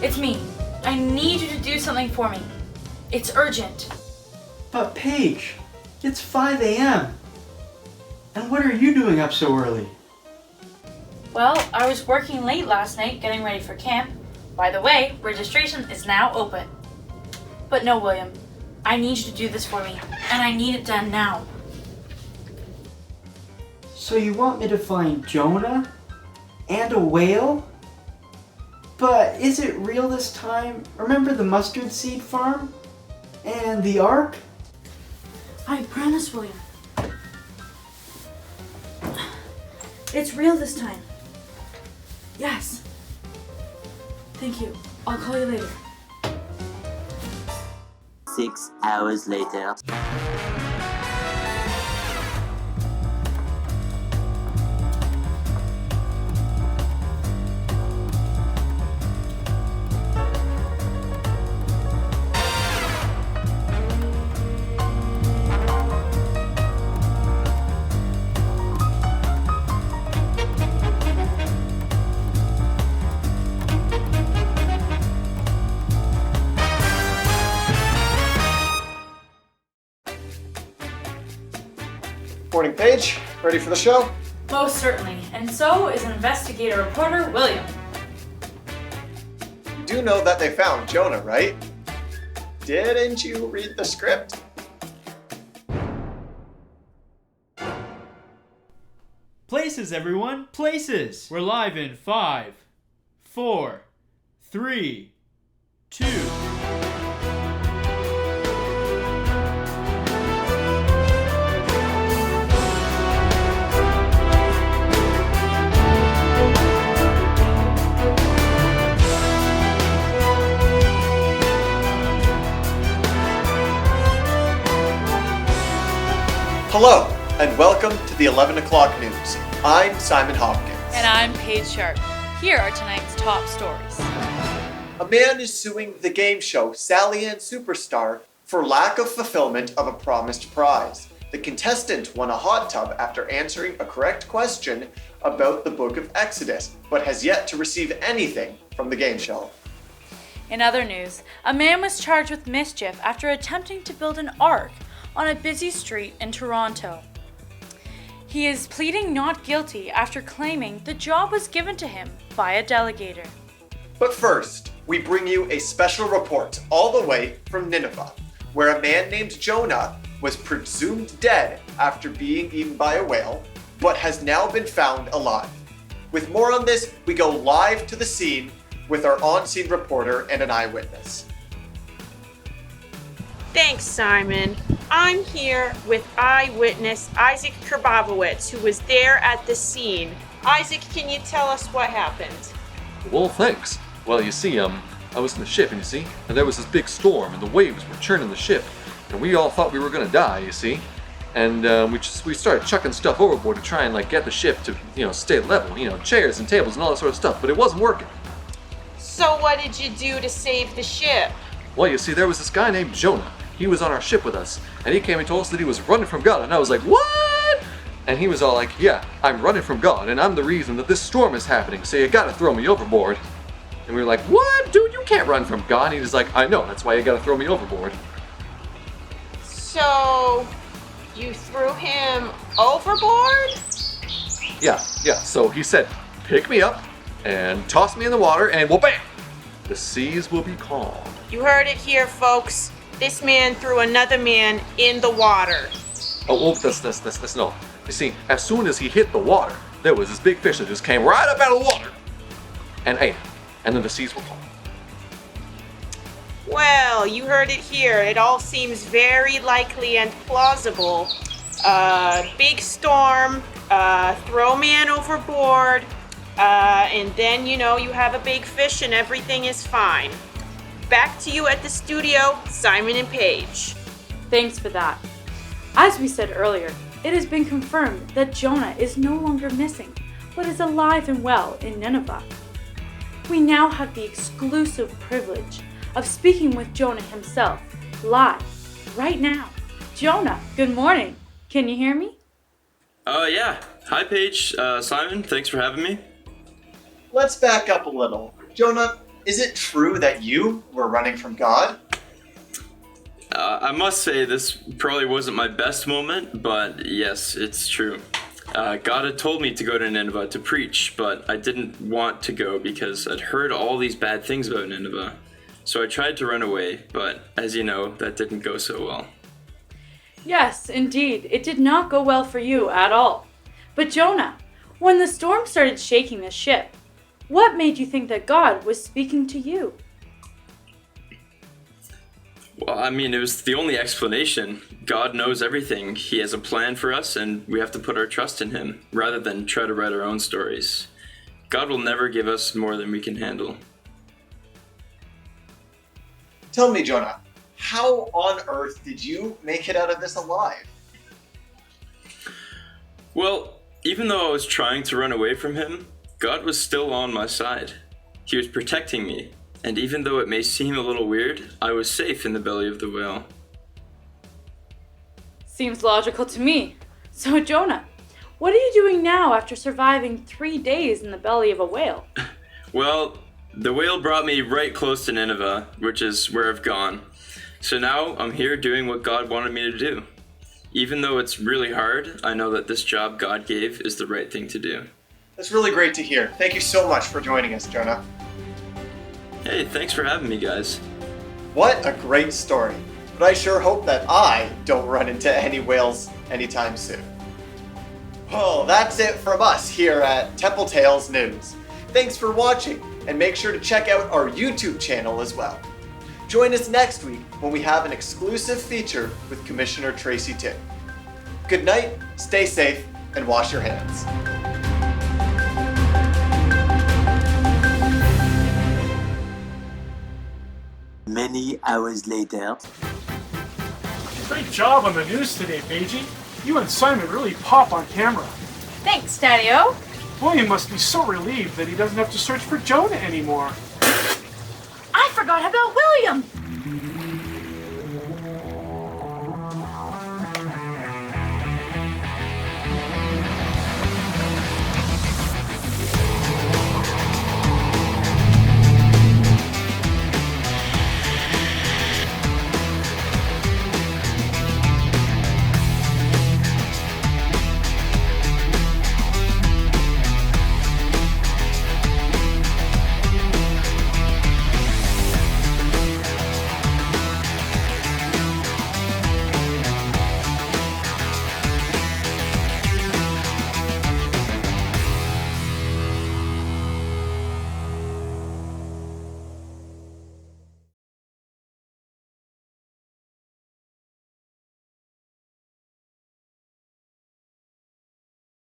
It's me. I need you to do something for me. It's urgent. But Paige, it's 5 a.m. And what are you doing up so early? Well, I was working late last night getting ready for camp. By the way, registration is now open. But no, William. I need you to do this for me, and I need it done now. So you want me to find Jonah? And a whale? But is it real this time? Remember the mustard seed farm? And the ark? I promise, William. It's real this time. Yes. Thank you. I'll call you later. 6 hours later. Morning, Paige. Ready for the show? Most certainly. And so is investigator reporter William. You do know that they found Jonah, right? Didn't you read the script? Places, everyone, places! We're live in 5, 4, 3, 2. Hello, and welcome to the 11 o'clock news. I'm Simon Hopkins. And I'm Paige Sharp. Here are tonight's top stories. A man is suing the game show Sally Ann Superstar for lack of fulfillment of a promised prize. The contestant won a hot tub after answering a correct question about the Book of Exodus, but has yet to receive anything from the game show. In other news, a man was charged with mischief after attempting to build an ark on a busy street in Toronto. He is pleading not guilty after claiming the job was given to him by a delegator. But first, we bring you a special report all the way from Nineveh, where a man named Jonah was presumed dead after being eaten by a whale, but has now been found alive. With more on this, we go live to the scene with our on-scene reporter and an eyewitness. Thanks, Simon. I'm here with eyewitness Isaac Kerbabowitz, who was there at the scene. Isaac, can you tell us what happened? Well, thanks. Well, you see, I was in the ship, and and there was this big storm, and the waves were churning the ship, and we all thought we were gonna die, you see. And we started chucking stuff overboard to try and get the ship to, stay level, chairs and tables and all that sort of stuff, but it wasn't working. So what did you do to save the ship? Well, you see, there was this guy named Jonah. He was on our ship with us, and he came and told us that he was running from God, and I was like, what? And he was all like, yeah, I'm running from God, and I'm the reason that this storm is happening, so you gotta throw me overboard. And we were like, what? Dude, you can't run from God. And he was like, I know, that's why you gotta throw me overboard. So, you threw him overboard? Yeah, so he said, pick me up, and toss me in the water, and well, bam! The seas will be calm. You heard it here, folks. This man threw another man in the water. That's no. You see, as soon as he hit the water, there was this big fish that just came right up out of the water and ate him. And then the seas were calm. Well, you heard it here. It all seems very likely and plausible. Big storm, throw man overboard, and then, you have a big fish and everything is fine. Back to you at the studio, Simon and Paige. Thanks for that. As we said earlier, it has been confirmed that Jonah is no longer missing, but is alive and well in Nineveh. We now have the exclusive privilege of speaking with Jonah himself, live, right now. Jonah, good morning. Can you hear me? Yeah. Hi, Paige. Simon, thanks for having me. Let's back up a little. Jonah, is it true that you were running from God? I must say this probably wasn't my best moment, but yes, it's true. God had told me to go to Nineveh to preach, but I didn't want to go because I'd heard all these bad things about Nineveh. So I tried to run away, but as you know, that didn't go so well. Yes, indeed, it did not go well for you at all. But Jonah, when the storm started shaking the ship, what made you think that God was speaking to you? Well, I mean, it was the only explanation. God knows everything. He has a plan for us, and we have to put our trust in Him, rather than try to write our own stories. God will never give us more than we can handle. Tell me, Jonah, how on earth did you make it out of this alive? Well, even though I was trying to run away from Him, God was still on my side. He was protecting me. And even though it may seem a little weird, I was safe in the belly of the whale. Seems logical to me. So Jonah, what are you doing now after surviving 3 days in the belly of a whale? Well, the whale brought me right close to Nineveh, which is where I've gone. So now I'm here doing what God wanted me to do. Even though it's really hard, I know that this job God gave is the right thing to do. That's really great to hear. Thank you so much for joining us, Jonah. Hey, thanks for having me, guys. What a great story. But I sure hope that I don't run into any whales anytime soon. Well, that's it from us here at Temple Tales News. Thanks for watching, and make sure to check out our YouTube channel as well. Join us next week when we have an exclusive feature with Commissioner Tracy Tick. Good night, stay safe, and wash your hands. Many hours later. Great job on the news today, Paigey. You and Simon really pop on camera. Thanks, Daddy-O. William must be so relieved that he doesn't have to search for Jonah anymore. I forgot about William.